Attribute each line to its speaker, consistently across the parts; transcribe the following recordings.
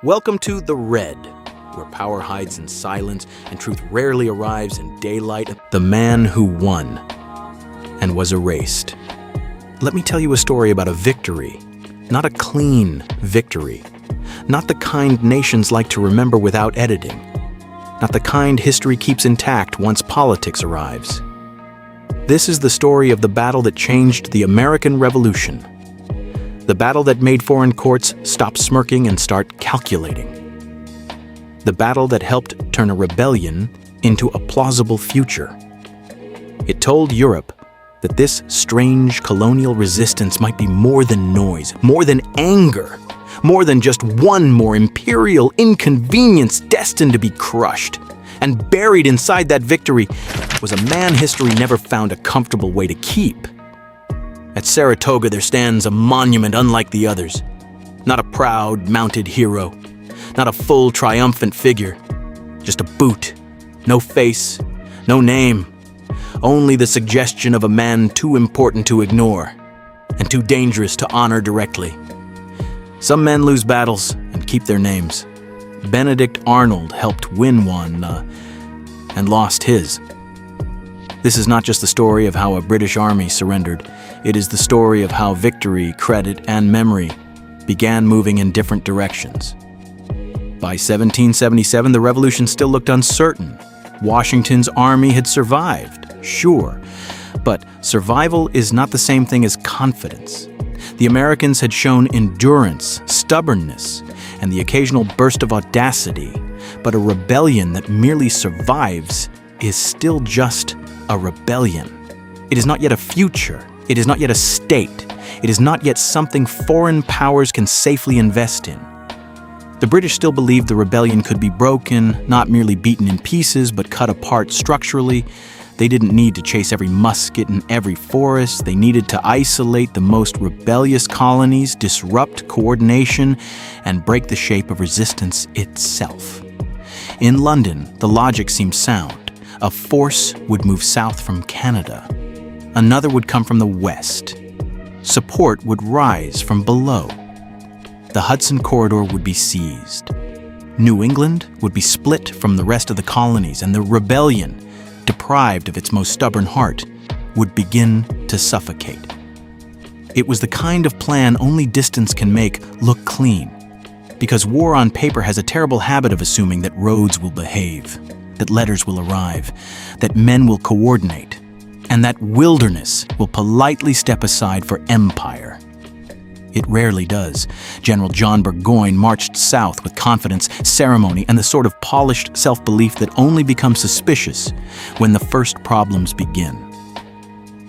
Speaker 1: Welcome to The Red, where power hides in silence and truth rarely arrives in daylight. The man who won and was erased. Let me tell you a story about a victory, not a clean victory, not the kind nations like to remember without editing, not the kind history keeps intact once politics arrives. This is the story of the battle that changed the American Revolution. The battle that made foreign courts stop smirking and start calculating. The battle that helped turn a rebellion into a plausible future. It told Europe that this strange colonial resistance might be more than noise, more than anger, more than just one more imperial inconvenience destined to be crushed. And buried inside that victory was a man history never found a comfortable way to keep. At Saratoga, there stands a monument unlike the others. Not a proud, mounted hero. Not a full, triumphant figure. Just a boot. No face. No name. Only the suggestion of a man too important to ignore and too dangerous to honor directly. Some men lose battles and keep their names. Benedict Arnold helped win one and lost his. This is not just the story of how a British army surrendered. It is the story of how victory, credit, and memory began moving in different directions. By 1777, the revolution still looked uncertain. Washington's army had survived, sure, but survival is not the same thing as confidence. The Americans had shown endurance, stubbornness, and the occasional burst of audacity, but a rebellion that merely survives is still just a rebellion. It is not yet a future. It is not yet a state. It is not yet something foreign powers can safely invest in. The British still believed the rebellion could be broken, not merely beaten in pieces, but cut apart structurally. They didn't need to chase every musket in every forest. They needed to isolate the most rebellious colonies, disrupt coordination, and break the shape of resistance itself. In London, the logic seemed sound. A force would move south from Canada. Another would come from the west. Support would rise from below. The Hudson Corridor would be seized. New England would be split from the rest of the colonies, and the rebellion, deprived of its most stubborn heart, would begin to suffocate. It was the kind of plan only distance can make look clean, because war on paper has a terrible habit of assuming that roads will behave, that letters will arrive, that men will coordinate, and that wilderness will politely step aside for empire. It rarely does. General John Burgoyne marched south with confidence, ceremony, and the sort of polished self-belief that only becomes suspicious when the first problems begin.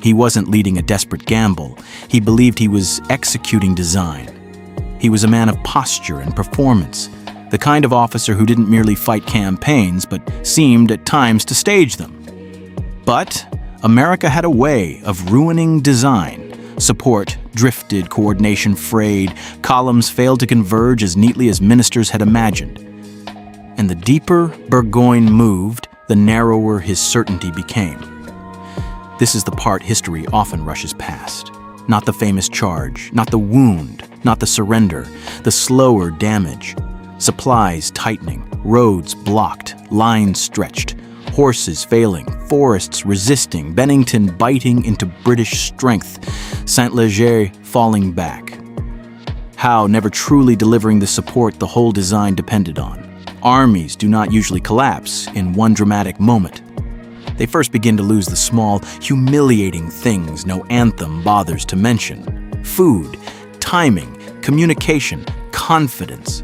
Speaker 1: He wasn't leading a desperate gamble. He believed he was executing design. He was a man of posture and performance, the kind of officer who didn't merely fight campaigns, but seemed at times to stage them. But America had a way of ruining design. Support drifted, coordination frayed, columns failed to converge as neatly as ministers had imagined. And the deeper Burgoyne moved, the narrower his certainty became. This is the part history often rushes past. Not the famous charge, not the wound, not the surrender, the slower damage. Supplies tightening, roads blocked, lines stretched, horses failing, forests resisting, Bennington biting into British strength, Saint-Léger falling back. Howe never truly delivering the support the whole design depended on. Armies do not usually collapse in one dramatic moment. They first begin to lose the small, humiliating things no anthem bothers to mention. Food, timing, communication, confidence.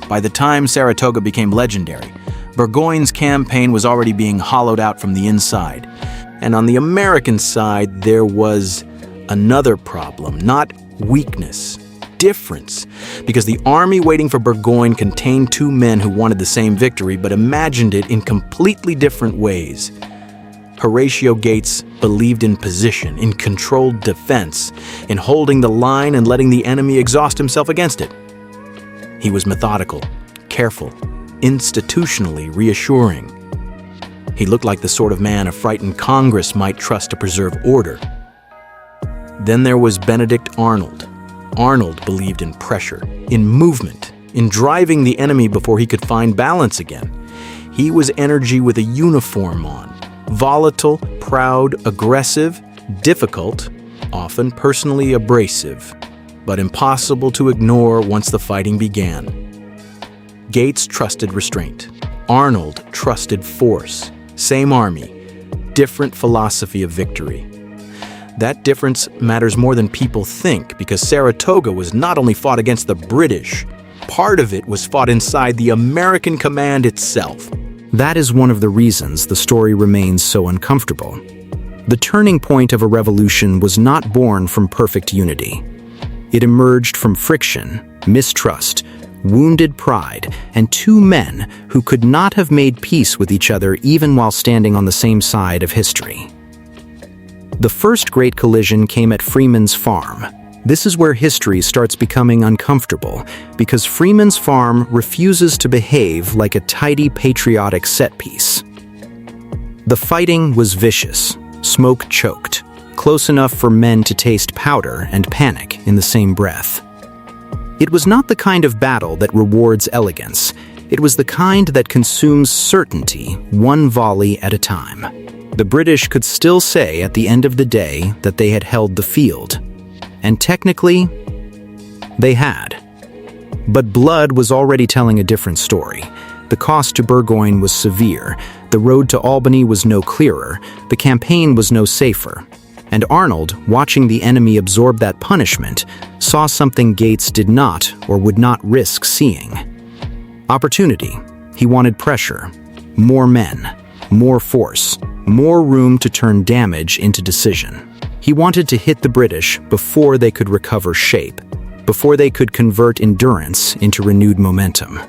Speaker 1: By the time Saratoga became legendary, Burgoyne's campaign was already being hollowed out from the inside. And on the American side, there was another problem, not weakness, difference. Because the army waiting for Burgoyne contained two men who wanted the same victory, but imagined it in completely different ways. Horatio Gates believed in position, in controlled defense, in holding the line and letting the enemy exhaust himself against it. He was methodical, careful, institutionally reassuring. He looked like the sort of man a frightened Congress might trust to preserve order. Then there was Benedict Arnold. Arnold believed in pressure, in movement, in driving the enemy before he could find balance again. He was energy with a uniform on, volatile, proud, aggressive, difficult, often personally abrasive, but impossible to ignore once the fighting began. Gates trusted restraint. Arnold trusted force. Same army, different philosophy of victory. That difference matters more than people think, because Saratoga was not only fought against the British, part of it was fought inside the American command itself.
Speaker 2: That is one of the reasons the story remains so uncomfortable. The turning point of a revolution was not born from perfect unity. It emerged from friction, mistrust, wounded pride, and two men who could not have made peace with each other even while standing on the same side of history. The first great collision came at Freeman's Farm. This is where history starts becoming uncomfortable, because Freeman's Farm refuses to behave like a tidy patriotic set piece. The fighting was vicious, smoke-choked, close enough for men to taste powder and panic in the same breath. It was not the kind of battle that rewards elegance. It was the kind that consumes certainty, one volley at a time. The British could still say at the end of the day that they had held the field. And technically, they had. But blood was already telling a different story. The cost to Burgoyne was severe. The road to Albany was no clearer. The campaign was no safer. And Arnold, watching the enemy absorb that punishment, saw something Gates did not or would not risk seeing. Opportunity. He wanted pressure. More men. More force. More room to turn damage into decision. He wanted to hit the British before they could recover shape, before they could convert endurance into renewed momentum.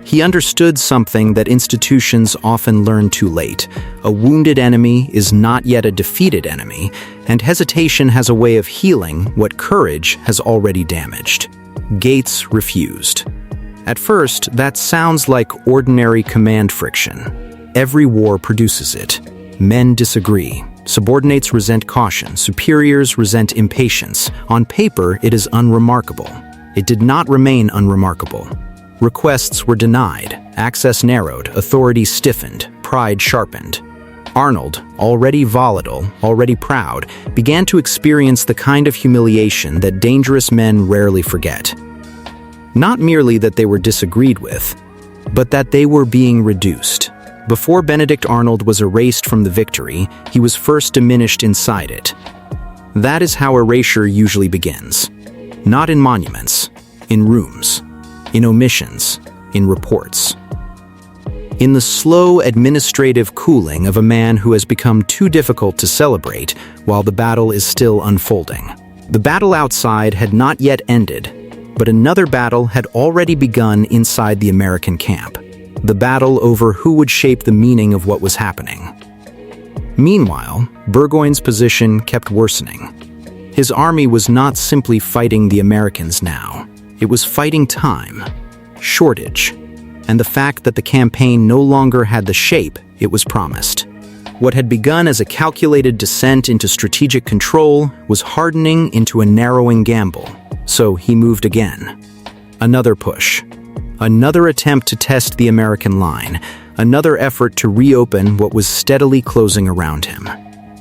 Speaker 2: He understood something that institutions often learn too late. A wounded enemy is not yet a defeated enemy, and hesitation has a way of healing what courage has already damaged. Gates refused. At first, that sounds like ordinary command friction. Every war produces it. Men disagree. Subordinates resent caution. Superiors resent impatience. On paper, it is unremarkable. It did not remain unremarkable. Requests were denied, access narrowed, authority stiffened, pride sharpened. Arnold, already volatile, already proud, began to experience the kind of humiliation that dangerous men rarely forget. Not merely that they were disagreed with, but that they were being reduced. Before Benedict Arnold was erased from the victory, he was first diminished inside it. That is how erasure usually begins. Not in monuments, in rooms, in omissions, in reports. In the slow administrative cooling of a man who has become too difficult to celebrate while the battle is still unfolding. The battle outside had not yet ended, but another battle had already begun inside the American camp. The battle over who would shape the meaning of what was happening. Meanwhile, Burgoyne's position kept worsening. His army was not simply fighting the Americans now. It was fighting time, shortage, and the fact that the campaign no longer had the shape it was promised. What had begun as a calculated descent into strategic control was hardening into a narrowing gamble. So he moved again. Another push. Another attempt to test the American line. Another effort to reopen what was steadily closing around him.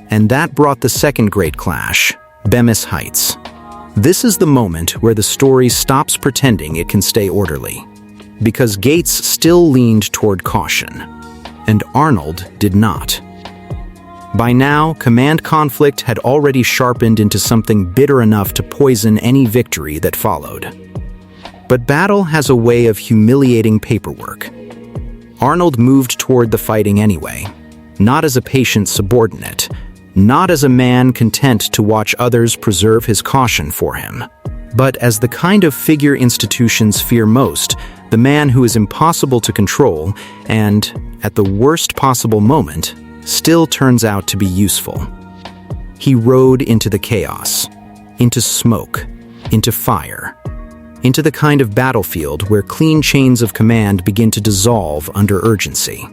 Speaker 2: And that brought the second great clash, Bemis Heights. This is the moment where the story stops pretending it can stay orderly. Because Gates still leaned toward caution, and Arnold did not. By now, command conflict had already sharpened into something bitter enough to poison any victory that followed. But battle has a way of humiliating paperwork. Arnold moved toward the fighting anyway, not as a patient subordinate, not as a man content to watch others preserve his caution for him, but as the kind of figure institutions fear most, the man who is impossible to control and, at the worst possible moment, still turns out to be useful. He rode into the chaos, into smoke, into fire, into the kind of battlefield where clean chains of command begin to dissolve under urgency.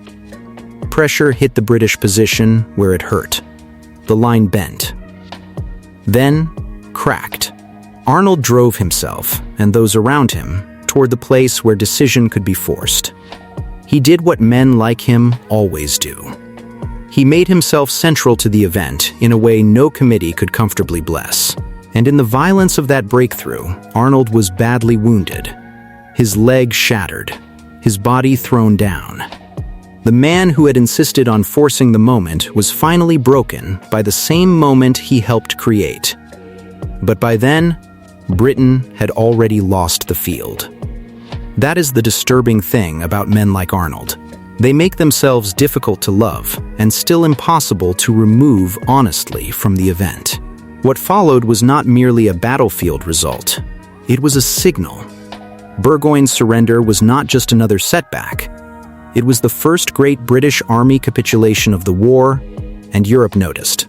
Speaker 2: Pressure hit the British position where it hurt. The line bent. Then, cracked. Arnold drove himself, and those around him, toward the place where decision could be forced. He did what men like him always do. He made himself central to the event in a way no committee could comfortably bless. And in the violence of that breakthrough, Arnold was badly wounded. His leg shattered, his body thrown down. The man who had insisted on forcing the moment was finally broken by the same moment he helped create. But by then, Britain had already lost the field. That is the disturbing thing about men like Arnold. They make themselves difficult to love and still impossible to remove honestly from the event. What followed was not merely a battlefield result. It was a signal. Burgoyne's surrender was not just another setback. It was the first great British Army capitulation of the war, and Europe noticed.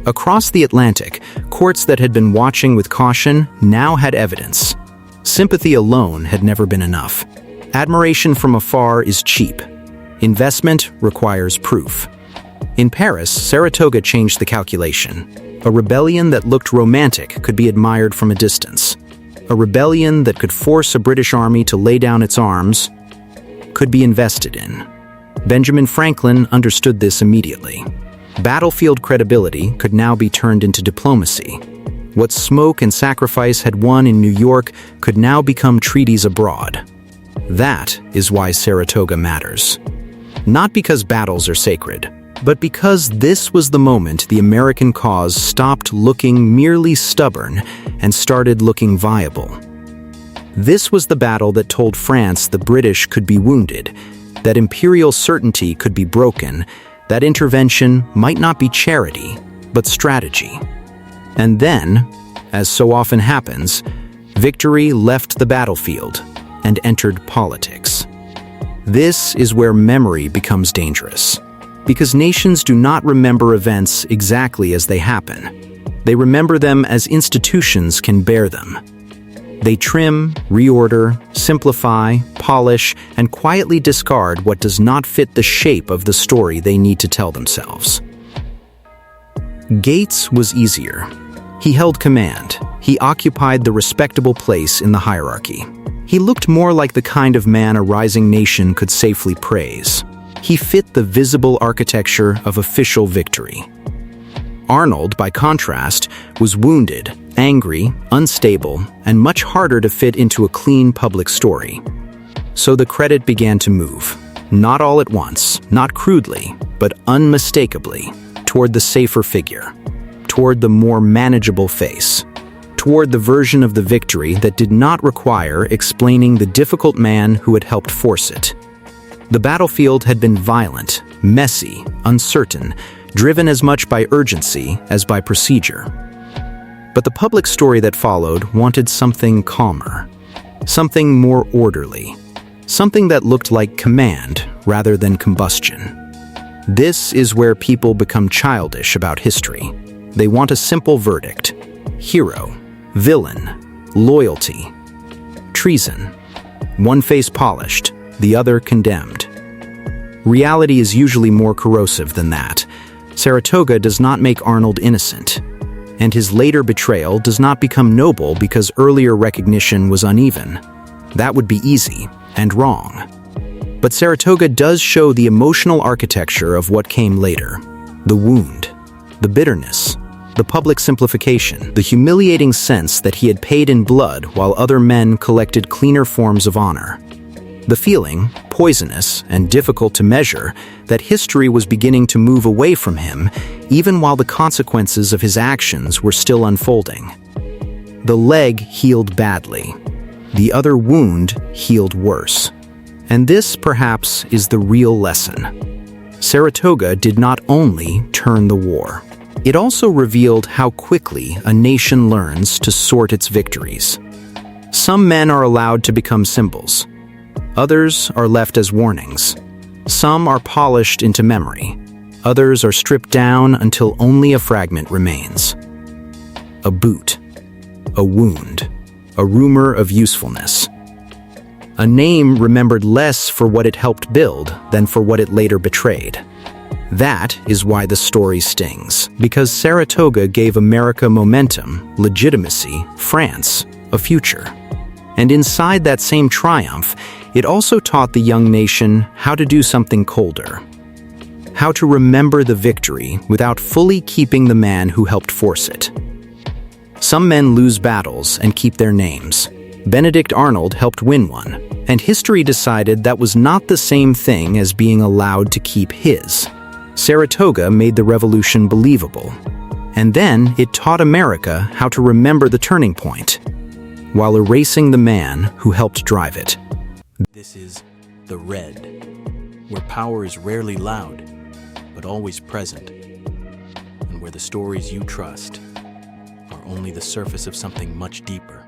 Speaker 2: Across the Atlantic, courts that had been watching with caution now had evidence. Sympathy alone had never been enough. Admiration from afar is cheap. Investment requires proof. In Paris, Saratoga changed the calculation. A rebellion that looked romantic could be admired from a distance. A rebellion that could force a British army to lay down its arms could be invested in. Benjamin Franklin understood this immediately. Battlefield credibility could now be turned into diplomacy. What smoke and sacrifice had won in New York could now become treaties abroad. That is why Saratoga matters. Not because battles are sacred, but because this was the moment the American cause stopped looking merely stubborn and started looking viable. This was the battle that told France the British could be wounded, that imperial certainty could be broken, that intervention might not be charity, but strategy. And then, as so often happens, victory left the battlefield and entered politics. This is where memory becomes dangerous. Because nations do not remember events exactly as they happen. They remember them as institutions can bear them. They trim, reorder, simplify, polish, and quietly discard what does not fit the shape of the story they need to tell themselves. Gates was easier. He held command. He occupied the respectable place in the hierarchy. He looked more like the kind of man a rising nation could safely praise. He fit the visible architecture of official victory. Arnold, by contrast, was wounded, angry, unstable, and much harder to fit into a clean public story. So the credit began to move, not all at once, not crudely, but unmistakably, toward the safer figure, toward the more manageable face, toward the version of the victory that did not require explaining the difficult man who had helped force it. The battlefield had been violent, messy, uncertain, driven as much by urgency as by procedure. But the public story that followed wanted something calmer, something more orderly, something that looked like command rather than combustion. This is where people become childish about history. They want a simple verdict: hero, villain, loyalty, treason. One face polished, the other condemned. Reality is usually more corrosive than that. Saratoga does not make Arnold innocent, and his later betrayal does not become noble because earlier recognition was uneven. That would be easy and wrong. But Saratoga does show the emotional architecture of what came later: the wound, the bitterness, the public simplification, the humiliating sense that he had paid in blood while other men collected cleaner forms of honor. The feeling, poisonous and difficult to measure, that history was beginning to move away from him, even while the consequences of his actions were still unfolding. The leg healed badly. The other wound healed worse. And this, perhaps, is the real lesson. Saratoga did not only turn the war. It also revealed how quickly a nation learns to sort its victories. Some men are allowed to become symbols. Others are left as warnings. Some are polished into memory. Others are stripped down until only a fragment remains. A boot, a wound, a rumor of usefulness. A name remembered less for what it helped build than for what it later betrayed. That is why the story stings, because Saratoga gave America momentum, legitimacy, France a future. And inside that same triumph, it also taught the young nation how to do something colder. How to remember the victory without fully keeping the man who helped force it. Some men lose battles and keep their names. Benedict Arnold helped win one, and history decided that was not the same thing as being allowed to keep his. Saratoga made the revolution believable, and then it taught America how to remember the turning point, while erasing the man who helped drive it.
Speaker 1: This is the red, where power is rarely loud, but always present, and where the stories you trust are only the surface of something much deeper.